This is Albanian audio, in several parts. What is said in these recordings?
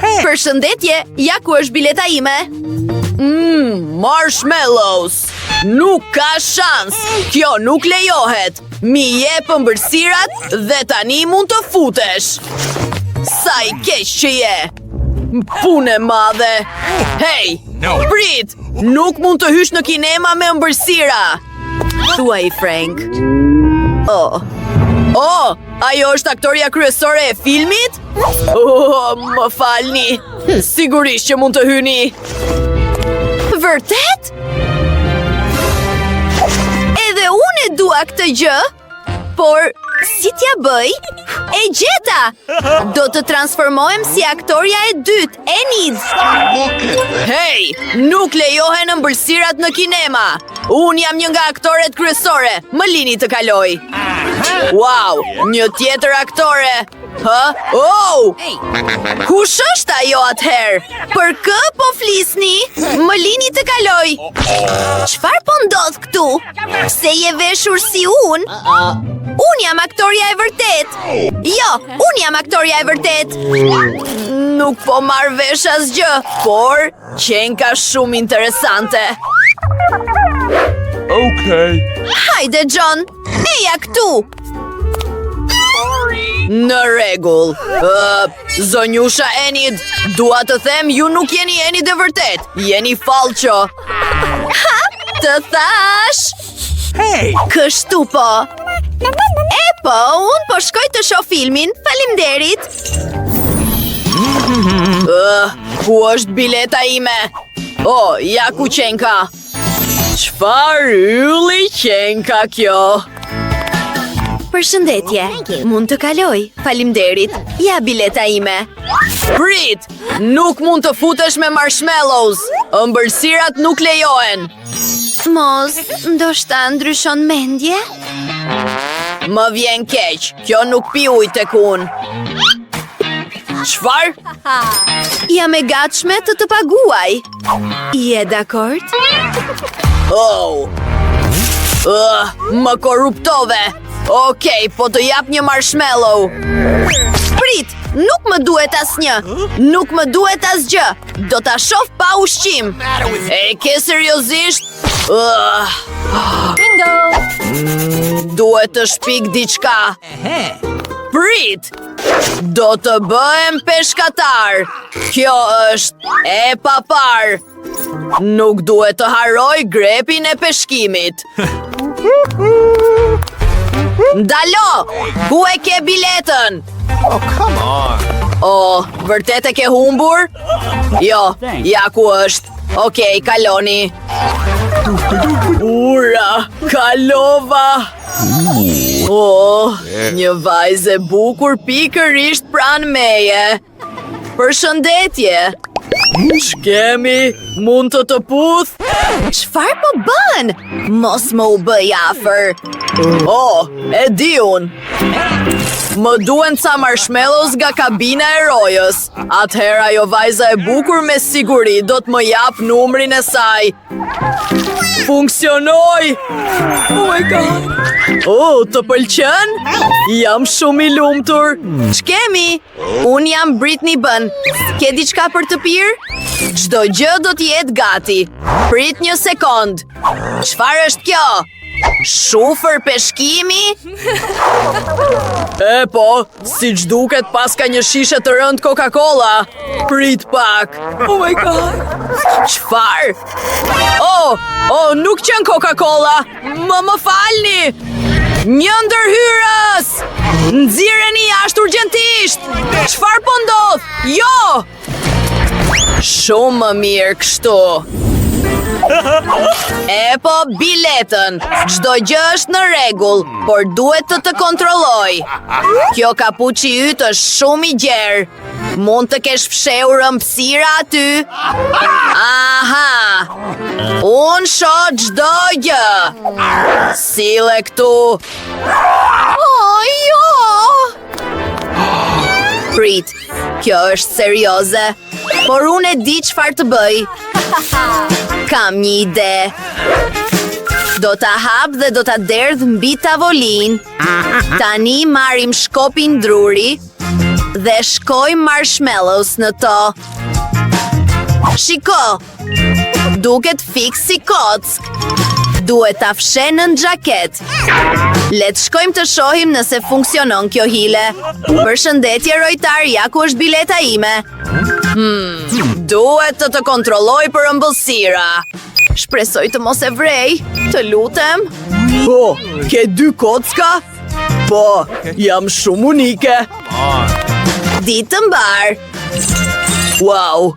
Përshëndetje, ja ku është bileta ime. Marshmallows. Nuk ka shans. Kjo nuk lejohet. Mi jep ëmbëlsirat dhe tani mund të futesh. Sa I keq që je. Punë e madhe. Hey, prit! Nuk mund të hysh në kinema me ëmbëlsira. Thuaj, Frank. Ajo është aktoria kryesore e filmit? Më falni. Sigurisht që mund të hyni. Vërtet? Edhe unë e dua këtë gjë. Por, si t'ja bëj? E gjeta! Do të transformohem si aktoria e dytë, Enid. Hey, nuk lejohen ëmbëlsirat në kinema. Unë jam një nga aktoret kryesore. Më lini të kaloj. Wow, një tjetër aktore. Kush është ajo atëherë? Për kë po flisni? Më lini të kaloj. Çfarë po ndodh këtu? Se je veshur si unë? Unë jam aktoria e vërtet. Jo, unë jam aktoria e vërtet. Nuk po marr vesh asgjë, por qenë ka shumë interesante. Okay. Hajde, John, eja këtu. Në rregull. Zonjusha Enid, dua të them ju nuk jeni Enid e vërtet. Jeni falqo. Ha, të thash. Hey! Kështu po. Po, unë po shkoj të shoh filmin. Faleminderit. Ku është bileta ime? Ja ku qenka. Çfarë ylli qenka kjo? Përshëndetje, mund të kaloj. Faleminderit. Ja bileta ime. Prit, nuk mund të futesh me marshmallows. Ëmbëlsirat nuk lejohen. Mos, ndoshta ndryshon mendje? Më vjen keq, kjo nuk pi ujë tek unë. Çfarë? Jam e gatshme të të paguaj. Je dakord? Më korruptove. Okej, po të jap një marshmallow. Prit, nuk më duhet asnjë. Nuk më duhet asgjë. Do ta shoh pa ushqim. E ke seriozisht? Bingo! Duhet të shpik diçka. Prit! Do të bëhem peshkatar. Kjo është e papar. Nuk duhet të harroj grepin e peshkimit. Ndalo! Ku e ke biletën? Come on. Vërtet e ke humbur? Jo, ja ku është. Okej, kaloni. Ura, kalova. Një vajzë e bukur pikërisht pranë meje. Përshëndetje. Ç'kemi? Mund të puth? Çfarë po bën? Mos më u bëj afër. E di unë. Më duen ca marshmallows nga kabina e rojës. Atëherë ajo vajza e bukur me siguri do të më jap numrin e saj. Funksionoi! Oh my god! Të pëlqen? Jam shumë I lumtur. Ç'kemi? Unë jam Britney Bën. Ke diçka për të pirë? Çdo gjë do të jetë gati. Prit një sekond. Çfarë është kjo? Shufër peshkimi? Po, si që duket paska një shishe të rënd Coca-Cola. Prit pak. Oh my god. Çfarë? Nuk qenë Coca-Cola. Më falni. Një ndërhyrës. Nxirreni jashtë urgjentisht. Çfarë po ndodh? Jo. Shumë më mirë kështu. Po, biletën. Çdo gjë është në rregull, por duhet të kontrolloj. Kjo kapuçi yt është shumë I gjerë. Mund të kesh fshehur ëmbësira aty. Aha! Unë shoh çdo gjë. Sille këtu. Jo! Prit, kjo është serioze. Por unë e di çfarë të bëj. Kam një ide. Do ta hap dhe do ta derdh mbi tavolinë. Tani marrim shkopin druri Dhe shkoj marshmallows në to. Shiko, duket fiks si kock. Duhet ta fshen në xhaket. Le të shkojmë të shohim nëse funksionon kjo hile. Përshëndetje rojtar, ja ku është bileta ime. Duhet të kontrolloj për ëmbëlsira. Shpresoj të mos e vrej, të lutem. Oh, ke 2 kocka? Po, jam shumë unike. Ditë të mbar. Wow,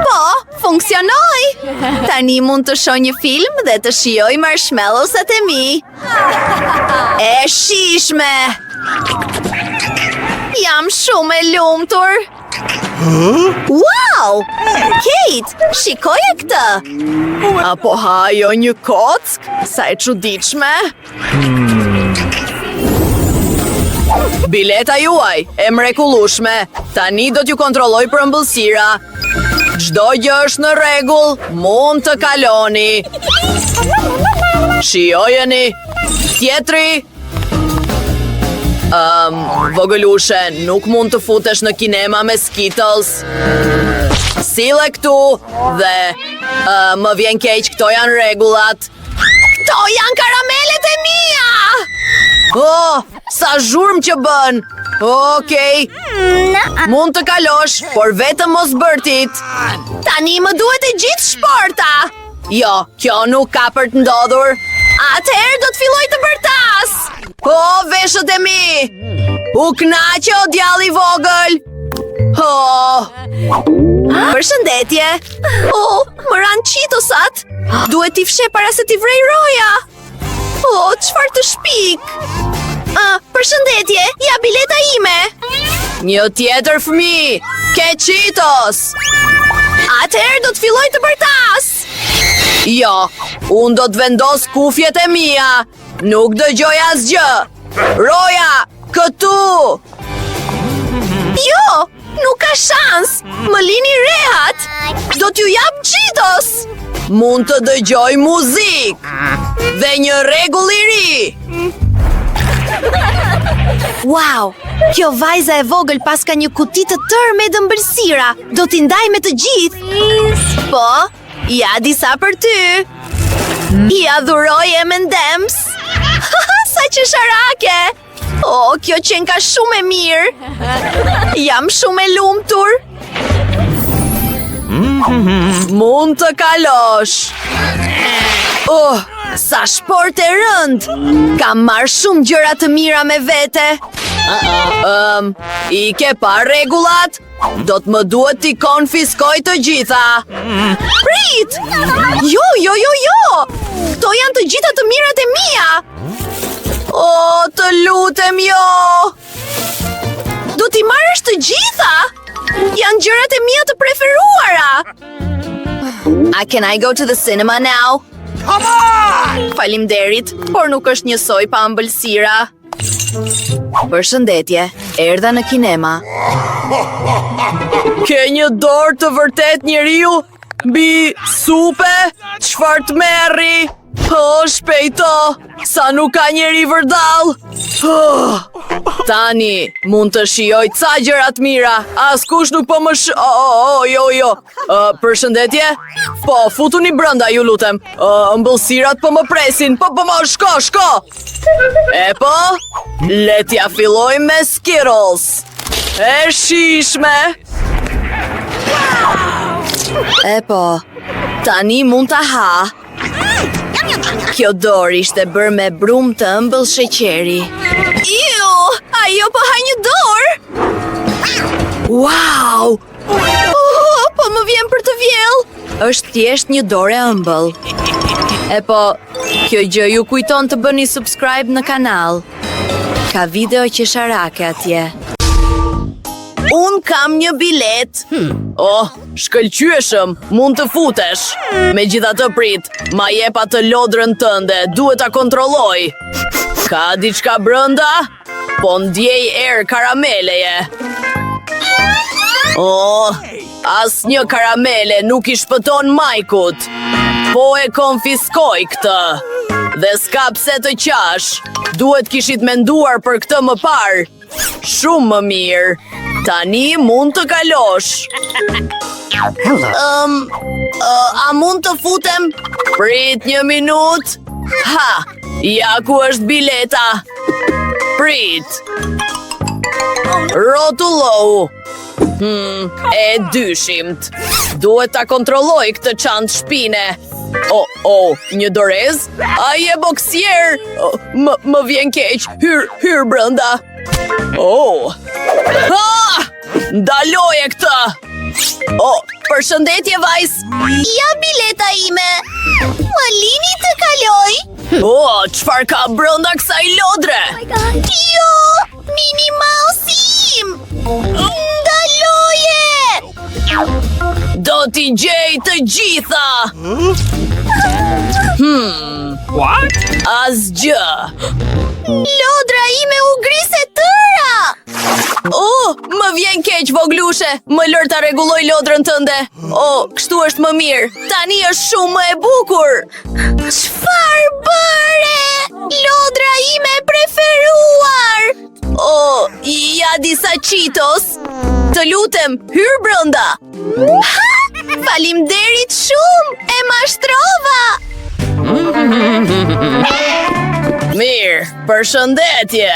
Po, funksionoi. Tani mund të shoh një film dhe të shijoj marshmallowsat e mi. E shishme. Jam shumë e lumtur. Wow! Kate, shikoje këtë. apo ha jo një kock? Sa e çuditshme. Bileta juaj, e mrekullueshme. Tani do t'ju kontrolloj për ëmbëlsira. Çdo gjë është në rregull, mund të kaloni. Shijojeni. Tjetri. Vogëlushe, nuk mund të futesh në kinema me Skittles. Sille këtu dhe më vjen keq, këto janë rregullat. Këto janë karamelet e mia. Oh, sa zhurmë që bën. Okej. Mund të kalosh, por vetëm mos bërtit. Tani më duhet e gjithë shporta. Jo, kjo nuk ka për të ndodhur. Atëherë do të filloj të bërtas. O, veshët e mi! U knaqe o djalli vogël! Oh, Përshëndetje. Më ranë Cheetosat. Duhet t'i fshe para se t'i vrej roja. Çfarë të shpik. Përshëndetje, ja bileta ime. një tjetër fëmi! Ke Cheetos! Atëherë do të filloj të bërtas. Jo, unë do të vendos kufjet e mia. Nuk dëgjoj asgjë. Roja, këtu! Jo, nuk ka shans. Më lini rehat. Do t'ju jap Cheetos. Mund të dëgjoj muzik. Dhe një rregull i ri. Wow, kjo vajza e vogël pas ka një kuti të tërë me ëmbëlsira. Do t'i ndaj me të gjithë. Po, ja disa për ty. Ja dhuroj M&M's. Sa qesharake. Kjo qenë ka shumë e mirë. Jam shumë e lumtur. Mund të kalosh. Sa shport e rënd. Kam marrë shumë gjëra të mira me vete. I ke pa rregullat? Do të më duhet t'i konfiskoj të gjitha. Prit! Jo. Këto janë të gjitha të mirat e mia. Të lutem jo. Do t'i marrësh të gjitha. Janë gjërat e mia të preferuara. Can I go to the cinema now? Come on! Faleminderit, por nuk është njësoj pa ëmbëlsira. Përshëndetje, erdha në kinema. Ke një dorë të vërtet njeriu? Bi supe? Çfarë të merri? Shpejto! Sa nuk ka njeri vërdall! Tani, mund të shijoj ca gjërat mira. Askush nuk po më jo. Përshëndetje? Po, futuni brenda, ju lutem. Ëmbëlsirat po më presin. Po, shko! E po, letja filloj me Skittles. E shishme! E po, tani mund ta ha. Kjo dorë ishte bërë me brumë të ëmbël sheqeri. Iu, ajo po ha një dorë. Wow! Po më vjen për të vjell. Është thjesht një dorë e ëmbël. E po, kjo gjë ju kujton të bëni subscribe në kanal. Ka video qesharake atje. Unë kam një bilet. Shkëlqyeshëm, mund të futesh. Megjithatë prit, ma jep atë lodrën tënde, duhet ta kontrolloj. Ka diçka brenda? Po ndjej erë karameleje. Asnjë karamele nuk i shpëton majkut. Po e konfiskoj këtë. Dhe s'ka pse të qash. Duhet kishit menduar për këtë më parë. Shumë më mirë. Tani mund të kalosh. A mund të futem? Prit 1 minut. Ha, ja ku është bileta. Prit. Rotullohu. E dyshimt. Duhet ta kontrolloj këtë çantë shpine. Një dorez? A je boksier? Më vjen keq. Hyr brenda. Ndaloje këtë. Përshëndetje, vajz. Ja bileta ime. Më lini të kaloj? Çfarë ka brenda kësaj lodre? Jo, Mini Mouse im. Ndaloje. Do t'i gjej të gjitha. What? Asgjë. Lodra ime u grise tëra. Më vjen keq, voglushe. Më lër ta rregulloj lodrën tënde. Kështu është më mirë. Tani është shumë më e bukur. Çfarë bëre? Lodra ime e preferuar. Ja disa Cheetos. Të lutem, hyr brenda. Faleminderit shumë, e mashtrova. Mirë, përshëndetje.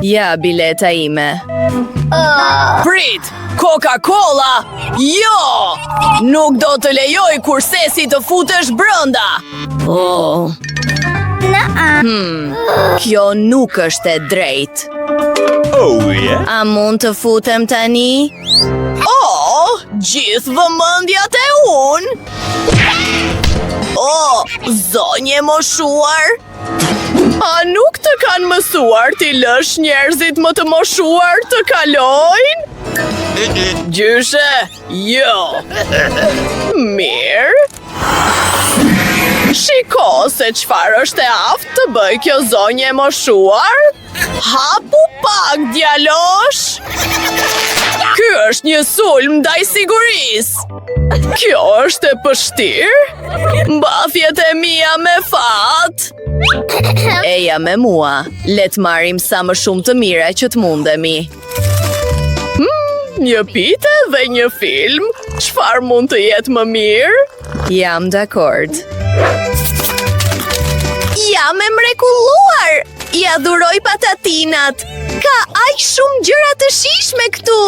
Ja bileta ime. Prit, Coca-Cola. Jo, nuk do të lejoj kurse si të futesh brenda. Kjo nuk është e drejtë. A mund të futem tani? Gjithë vëmendjat e unë. Zonje moshuar. A nuk të kanë mësuar t'i lësh njerëzit më të moshuar të kalojnë? Gjyshe, jo. Mirë. Shiko se çfarë është e aftë të bëj kjo zonje moshuar. Hapu pak, djalosh. Ky është një sulm ndaj sigurisë. Kjo është e pështirë. Mbathjet e mia me fat. Eja me mua. Le të marrim sa më shumë të mira që të mundemi. Një pite dhe një film. Çfarë mund të jetë më mirë? Jam dakord. Jam e mrekulluar. Ja dhuroj patatinat. Ka aq shumë gjëra të shijshme këtu.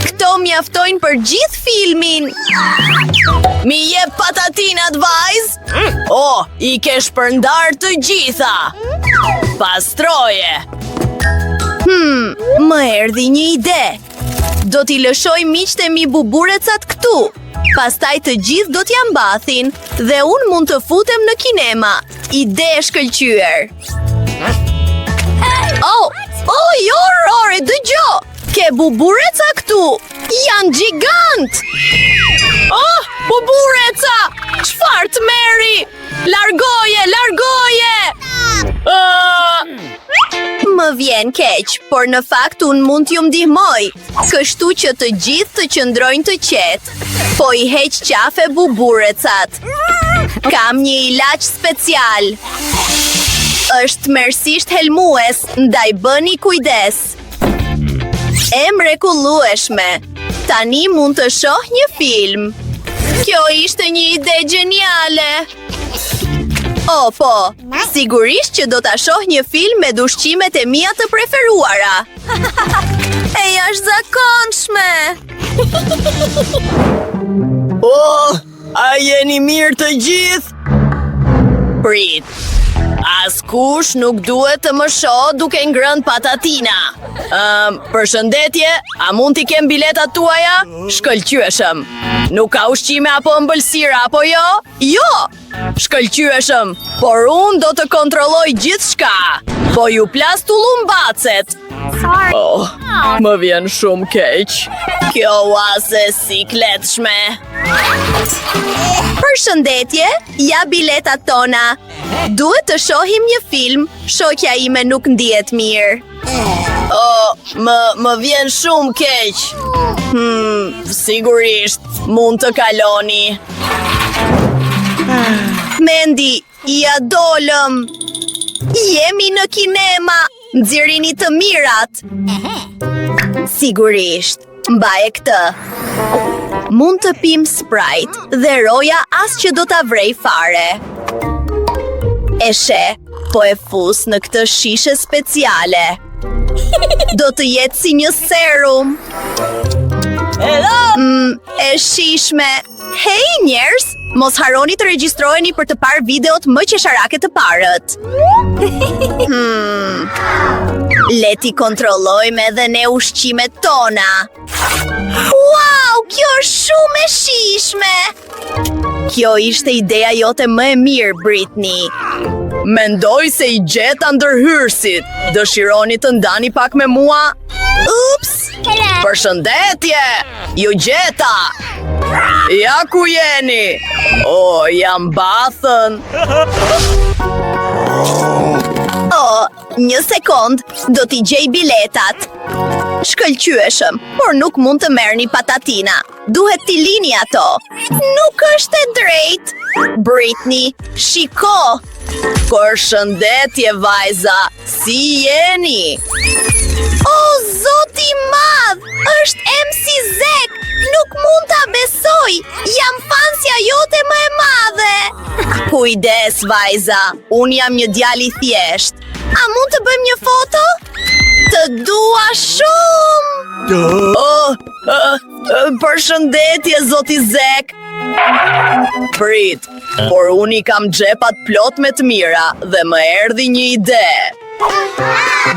Këto mjaftojnë për gjithë filmin. Mi jep patatinat, vajz? I ke shpërndar të gjitha. Pastroje. Më erdhi një ide. Do t'i lëshoj miqtë e mi buburecat këtu. Pastaj të gjithë do t'ja mbathin dhe unë mund të futem në kinema. Ide e shkëlqyer. Jo, Rory, dëgjo! Ke bubureca këtu! Janë gjigant! Bubureca! Çfarë të merri? Largoje! Më vjen keq, por në fakt unë mund t'ju ndihmoj. Kështu që të gjithë të qëndrojnë të qetë. Po i heq qafe buburecat. Kam një ilaç special. Është tmerrsisht helmues, ndaj bëni kujdes. E mrekullueshme. Tani mund të shoh një film. Kjo ishte një ide gjeniale. Po, sigurisht që do ta shoh një film me ushqimet e mia të preferuara. E jashtëzakonshme. A jeni mirë të gjithë? Prit. Askush nuk duhet të më shoh duke ngrënë patatina. Përshëndetje, a mund t'i kem biletat tuaja? Shkëlqyeshëm. Nuk ka ushqime apo ëmbëlsira, apo jo? Jo! Shkëlqyeshëm, por unë do të kontrolloj gjithçka. Po ju plas tullumbacet. Më vjen shumë keq. Kjo oazë e sikletshme. Përshëndetje, ja biletat tona. Duhet të shohim një film, shoqja ime nuk ndihet mirë. Më vjen shumë keq. Sigurisht, mund të kaloni. Mendi, ja dolëm. Jemi në kinema, nxjerrini të mirat. Sigurisht, mbaje këtë. Mund të pim Sprite dhe roja as që do t'a vrej fare. E she, po e fus në këtë shishe speciale. Do të jetë si një serum. E shishme. Hej njerëz, mos harroni të regjistroheni për të parë videot më qesharake të parët. Leti kontrollojmë edhe ne ushqimet tona. Wow, kjo është shumë e shishme. Kjo ishte ideja jote më e mirë, Britney. Mendoj se i gjeta ndërhyrësit. Dëshironi të ndani pak me mua? Ups! Përshëndetje! Ju gjeta! Ja ku jeni! O, jam bathën! Një sekond, do t'i gjej biletat. Shkëlqyeshëm, por nuk mund të merrni patatina. Duhet t'i lini ato. Nuk është e drejtë. Britney, shiko! Përshëndetje, vajza! Si jeni? O, zoti madh! Është MC Zek! Nuk mund ta besoj! Jam fansja jote më e madhe! Kujdes, vajza! Unë jam një djali thjesht. A mund të bëjmë një foto? Të dua shumë! Përshëndetje, zoti Zek! Prit, por unë i kam xhepat plot me të mira dhe më erdhi një ide.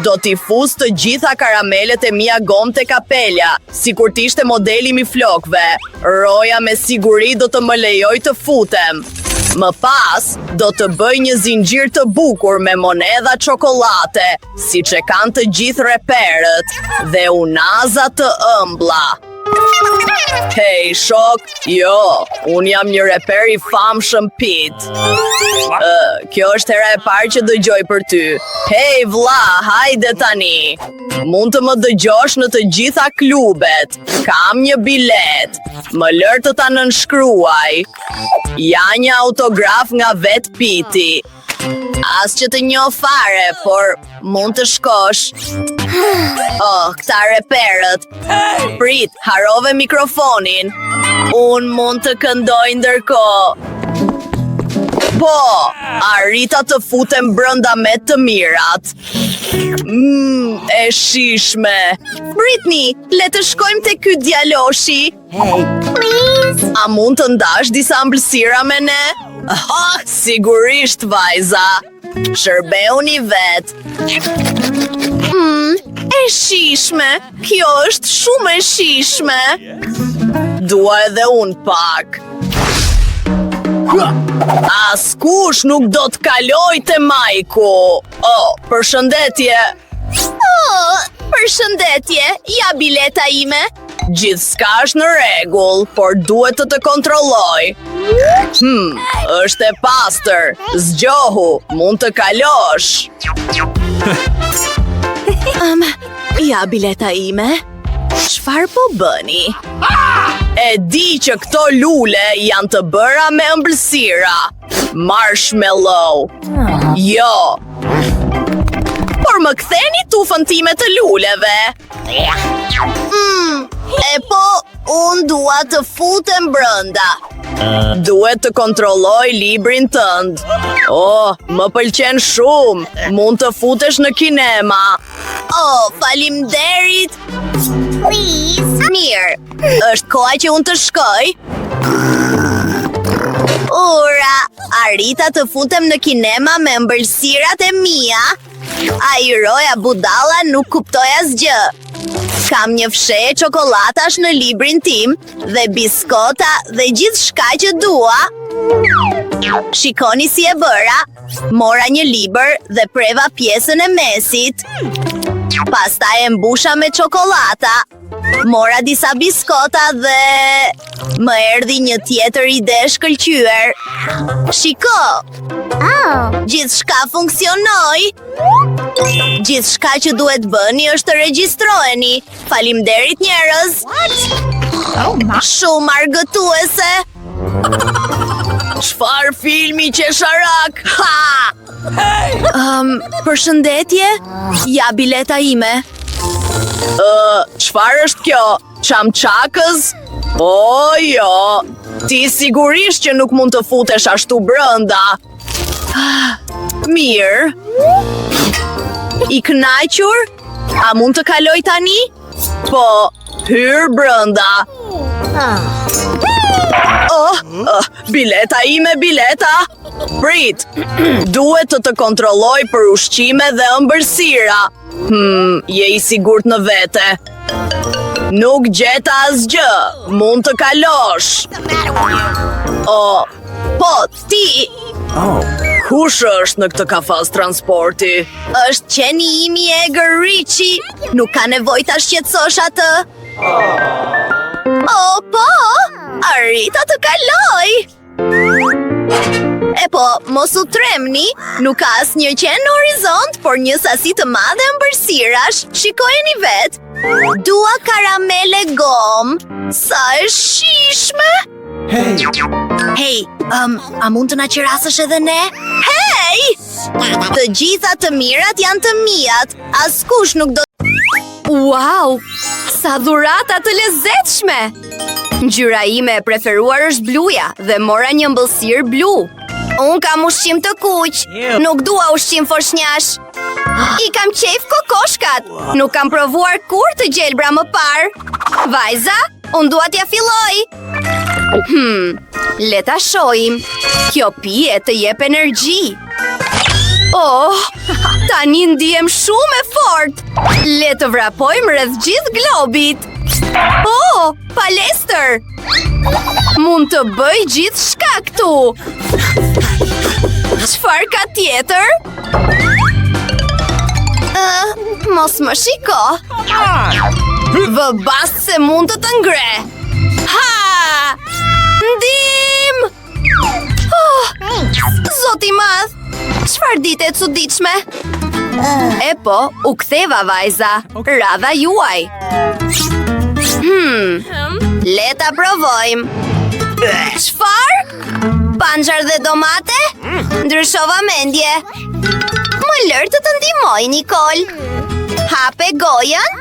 Do t'i fus të gjitha karamelet e mia gom te kapelja, si kur t'ishte modeli mi flokve. Roja me siguri do të më lejoj të futem. Më pas, do të bëj një zinxhir të bukur me monedha çokolate, si që kanë të gjithë reperët, dhe unaza të ëmbla. Hej, shok, jo, unë jam një reper i famshëm Pit. Kjo është hera e parë që dëgjoj për ty. Hej, vlla, hajde tani. Mund të më dëgjosh në të gjitha klubet. Kam një bilet. Më lër të ta nënshkruaj. Ja një autograf nga vet Piti. As që të njoh fare, por mund të shkosh. Këta reperët. Prit, harove mikrofonin. Unë mund të këndoj ndërkohë. Po, arrita të futem brënda me të mirat. E shishme. Britney, le të shkojmë te ky djaloshi. Please. A mund të ndash disa ëmbëlsira me ne? Sigurisht, vajza. Shërbeuni vet. E shishme. Kjo është shumë e shishme. Dua edhe unë pak. Askush nuk do të kaloj te Majku. Përshëndetje. Përshëndetje, ja bileta ime. Gjithçka është në rregull, por duhet të kontrolloj. Është e pastër. Zgjohu, mund të kalosh. Ja bileta ime. Çfarë po bëni? E di që këto lule janë të bëra me ëmbëlsira. Marshmallow. Jo. Por më ktheni tufën time të luleve. E po, unë dua të futem brënda. Duhet të kontrolloj librin tënd. Më pëlqen shumë. Mund të futesh në kinema. Faleminderit. Please. Mirë, është koha që unë të shkoj. Ura, arrita të futem në kinema me ëmbëlsirat e mia. Ai roja budalla nuk kuptoj asgjë. Kam një fshehje çokolatash në librin tim dhe biskota dhe gjithçka që dua. Shikoni si e bëra. Mora një libër dhe preva pjesën e mesit. Pastaj e mbusha me çokolata. Mora disa biskota dhe më erdhi një tjetër ide shkëlqyer. Shiko. Gjithçka funksionoi. Gjithçka që duhet bëni është të regjistroheni. Faleminderit njerëz. Shumë argëtuese. Çfarë filmi qesharak? Përshëndetje. Ja bileta ime. Çfarë është kjo? Çamçakës? O, jo. Ti sigurisht që nuk mund të futesh ashtu brenda. Mirë. I kënaqur? A mund të kaloj tani? Po, hyr brenda. Bileta ime, bileta. Prit, duhet të kontrolloj për ushqime dhe ëmbëlsira. Je I sigurt në vete? Nuk gjeta asgjë, mund të kalosh. Po, ti. Kush është në këtë kafaz transporti? Është qeni imi Egër Richi. Nuk ka nevojë ta shqetësosh atë. Po, arrita të kaloj. Po, mos u tremni, nuk ka asnjë qen në horizont, por një sasi të madhe ëmbëlsirash. Shikojeni vetë. Dua karamele gom. Sa e shishme. Hey, a mund të na qirasësh edhe ne? Hey! Të gjitha të mirat janë të mijat. Askush nuk do... Wow! Sa dhurata të lezetshme! Ngjyra ime e preferuar është bluja dhe mora një ëmbëlsirë blu. Unë kam ushqim të kuq, nuk dua ushqim foshnjash. I kam qejf kokoshkat, nuk kam provuar kur të gjelbra më parë. Vajza, unë dua t'ja filloj. Le ta shohim. Kjo pije të jep energji. Tani ndihem shumë e fort. Le të vrapojmë rreth gjithë globit. Palestër. Mund të bëj gjithë shka këtu. Çfarë ka tjetër? Mos më shiko. Vë bast se mund të të ngre. Ha! Ndim! Zoti madh, çfarë dite e çuditshme? Po, u ktheva vajza. Radha juaj. Le ta provojmë. Çfarë? Panxar dhe domate? Ndryshova mendje. Më lër të ndihmoj, Nicole. Hape gojën.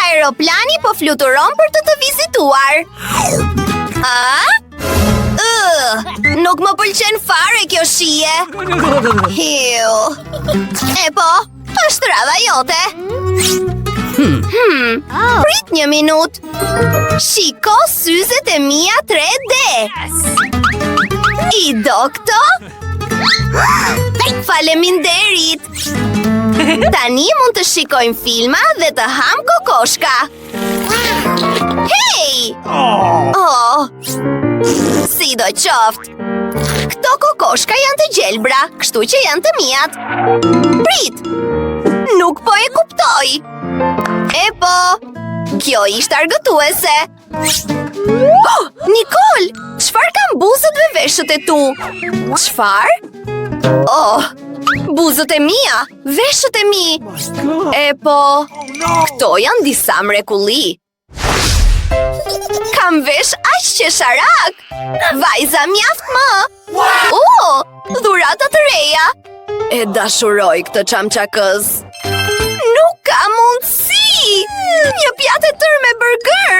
Aeroplani po fluturon për të vizituar. Nuk më pëlqen fare kjo shije. Po, është radha jote. Prit një minut. Shiko syzet e mia 3D. I do këto? Faleminderit. Tani mund të shikojmë filma dhe të ham kokoshka. Hey! Si do qoftë. Këto kokoshka janë të gjelbra, kështu që janë të mijat. Prit! Nuk po e kuptoj. Po, kjo ishte argëtuese. Nicole, çfarë kanë buzët dhe veshët e tu? Çfarë? Buzët e mia, veshët e mi. Po, këto janë disa mrekulli. Kam vesh aq qesharak. Vajza mjaft më. Dhurata të reja. E dashuroj këtë çamçakës. Nuk ka mundësi. Një pjatë e tërë me burger.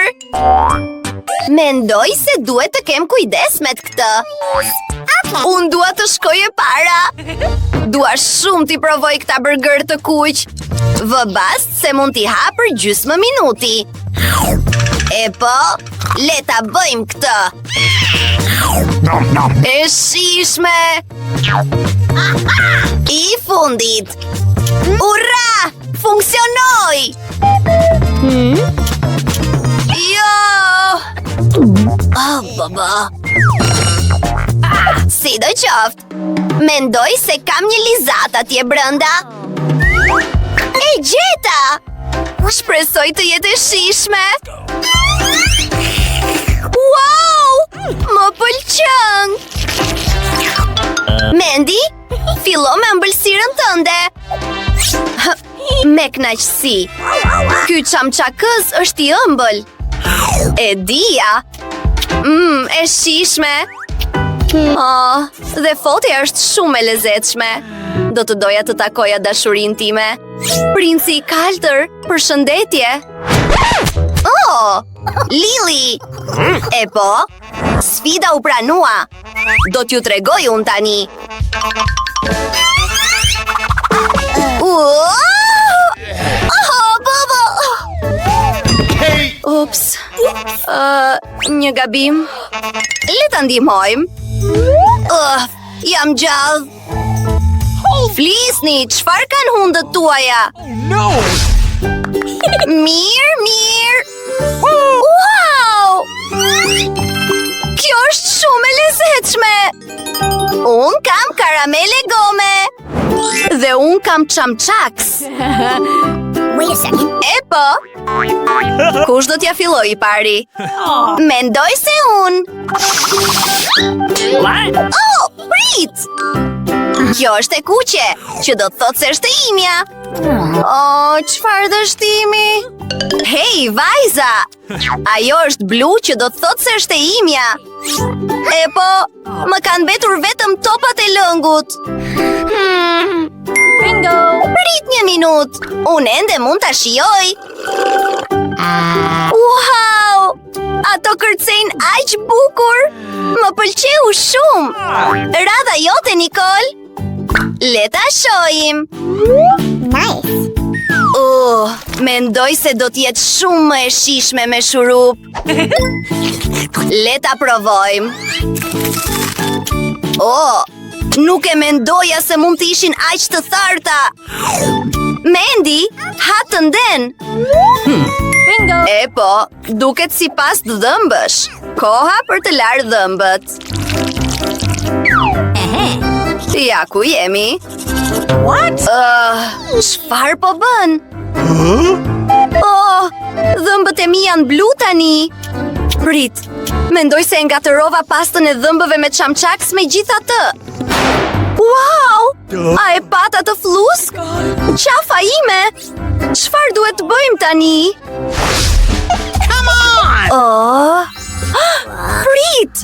Mendoj se duhet të kem kujdes me këtë. Unë dua të shkoj e para. Dua shumë t'i provoj këta burger të kuq. Vë bast se mund t'i ha për gjysmë minuti. Po, le ta bëjmë këtë. E shishme. I fundit. Ura! Funksionoi! Jo! Baba. Si do qoftë. Mendoj se kam një lizat atje brenda. E gjeta! Shpresoj të jetë e shishme. Wow! Më pëlqen! Mandy, fillo me ëmbëlsirën tënde. Me kënaqësi. Ky çamçakës është I ëmbël. E dija. E shishme. Dhe fotja është shumë e lezetshme. Do të doja të takoja dashurin time. Princi I kaltër, përshëndetje. Oh, Lili. E po, sfida u pranua. Do t'ju tregoj unë tani. Baba. Ups. Një gabim. Le ta ndihmojmë. Jam gjallë. Flisni, çfarë kanë hundët tuaja? No! Mirë. Wow! Kjo është shumë e lezetshme. Unë kam karamele gome. Dhe unë kam çamçaks. Wait a second. E po. Kush do t'ja filloj pari? Mendoj se unë. What? Oh, prit! Kjo është e kuqe, që do të thotë se është e imja. Oh, çfarë dështimi? Hej, vajza! Ajo është blu që do të thotë se është e imja. E po, më kanë mbetur vetëm topat e lëngut. Bingo! Prit një minut, unë ende mund ta shijoj. Wow! Ato kërcejnë aq bukur. Më pëlqeu shumë. Radha jote, Nicole. Le ta shohim. Nice! Mendoj se do t'jetë shumë më e shishme me shurup. Le ta provojmë. Nuk e mendoja se mund të ishin aq të tharta. Mandy, ha të nden. Bingo! E po, duket si pas të dhëmbësh. Koha për të larë dhëmbët. Ja, ku jemi? What? Çfarë po bën? Dhëmbët e mi janë blu tani. Prit, mendoj se ngatërova pastën e dhëmbëve me çamçaks me gjithatë. Wow! A e pata të flusk? Qafa ime! Çfarë duhet të bëjmë tani? Come on! Prit!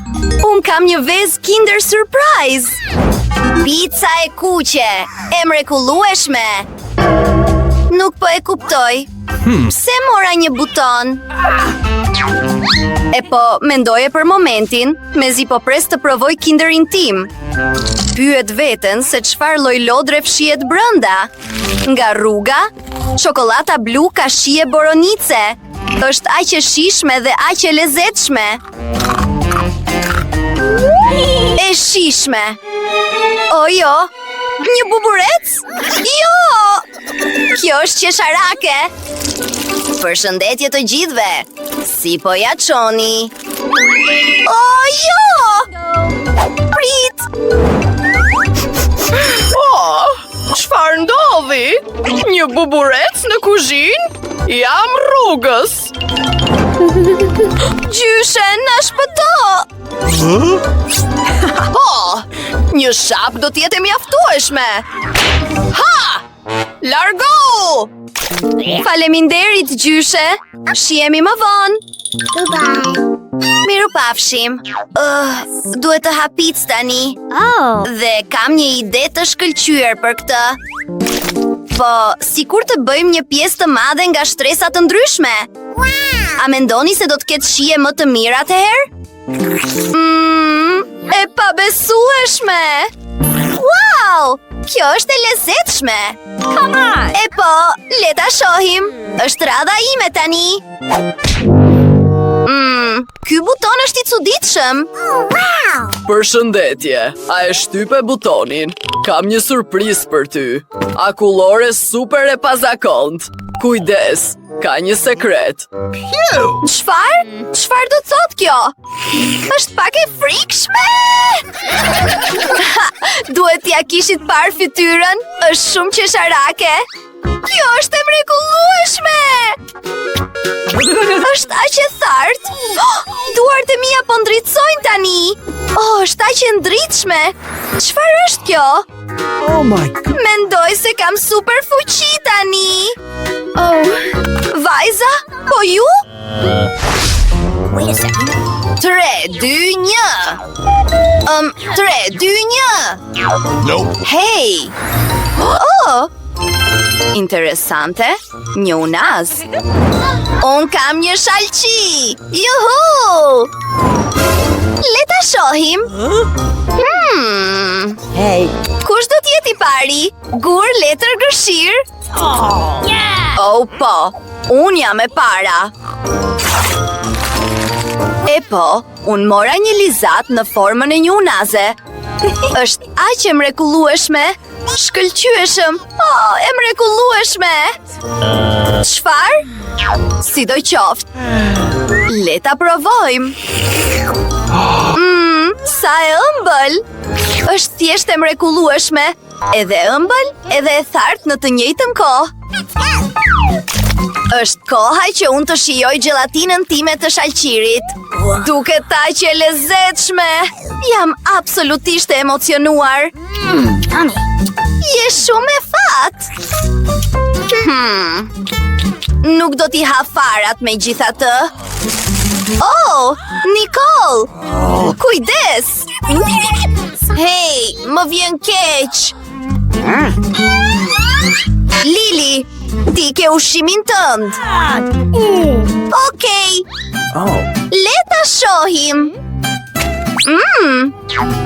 Unë kam një vezë Kinder Surprise! Pizza e kuqe, e mrekullueshme! Nuk po e kuptoj. Pse mora një buton? E po, mendoje për momentin, mezi po pres të provoj Kinderin tim. Pyet veten se çfarë lloj lodre fshihet brenda. Nga rruga, çokolata blu ka shije boronice. Është aq e shishme dhe aq e lezetshme. E shishme. O jo, një buburec? Jo! Kjo është qesharake. Përshëndetje të gjithëve. Si po ja çoni? O jo! Prit! Çfarë ndodhi? Një buburec në kuzhinë? Jam rrugës. Gjyshe, na shpëto! Një shap do t'jetë e mjaftueshme. Ha! Largo! Faleminderit, gjyshe. Shihemi më vonë. Goodbye! Mirupafshim. Duhet të ha picë tani. Oh! Dhe kam një ide të shkëlqyer për këtë. Po, sikur të bëjmë një pjesë të madhe nga shtresa të ndryshme. A mendoni se do të ketë shije më të mira atëherë? E pabesueshme! Wow! Kjo është e lezetshme! Come on! E po, le ta shohim. Është radha ime tani. Ky buton është I cuditshëm. Përshëndetje, a e shtype butonin? Kam një surprizë për ty. Akullore super e pazakont. Kujdes, ka një sekret. Çfarë? Çfarë do të thotë kjo? Është pak e frikshme. Duhet t'ja kishit parë fytyrën. Është shumë qesharake. Kjo është e mrekullueshme. Është aq e thartë. Duart e mia po ndritësojnë tani. Është aq e ndritshme. Çfarë është kjo? Oh my god! Mendoj se kam super fuqi tani. Vajza, po ju? Wait a second. 3, 2, 1. 3, 2, 1. Nope. Hej! Oh! Interesante, një unaz. Unë kam një shalqi! Juhu! Le ta shohim. Hey. Kush do t'jeti pari? Gur, letër, gërshir? Oh, po, unë jam e para. E po, unë mora një lizat në formën e një unaze. Është aq e mrekullueshme. Shkëlqyeshëm. Oh, e mrekullueshme. Çfarë? Sidoqoftë. Le ta provojmë. Sa e ëmbël. Është thjesht e mrekullueshme. Edhe ëmbël, edhe e thartë në të njëjtën kohë. Është koha që unë të shijoj gelatinën time të shalqirit. Duket aq e lezetshme. Jam absolutisht e emocionuar. Je shumë e fat. Nuk do t'i ha farat me gjithatë. Oh, Nicole! Kujdes! Hej, më vjen keq. Lili, ti ke ushimin tënd. Okej. Oh. Le ta shohim.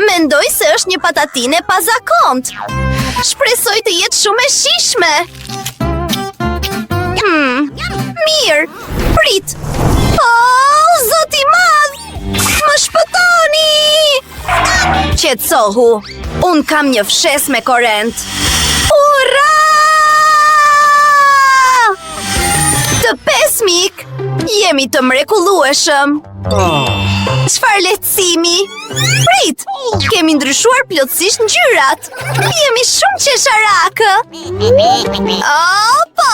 Mendoj se është një patatine pa zakont. Shpresoj të jetë shumë e shijshme. Mirë, prit. Oh, zoti i madh! Më shpëtoni! Qetësohu, unë kam një fshes me korrent. Ura! Të pesmik, jemi të mrekullueshëm. Çfarë lehtësimi! Prit, kemi ndryshuar plotësisht ngjyrat. Jemi shumë qesharakë. Oh, po!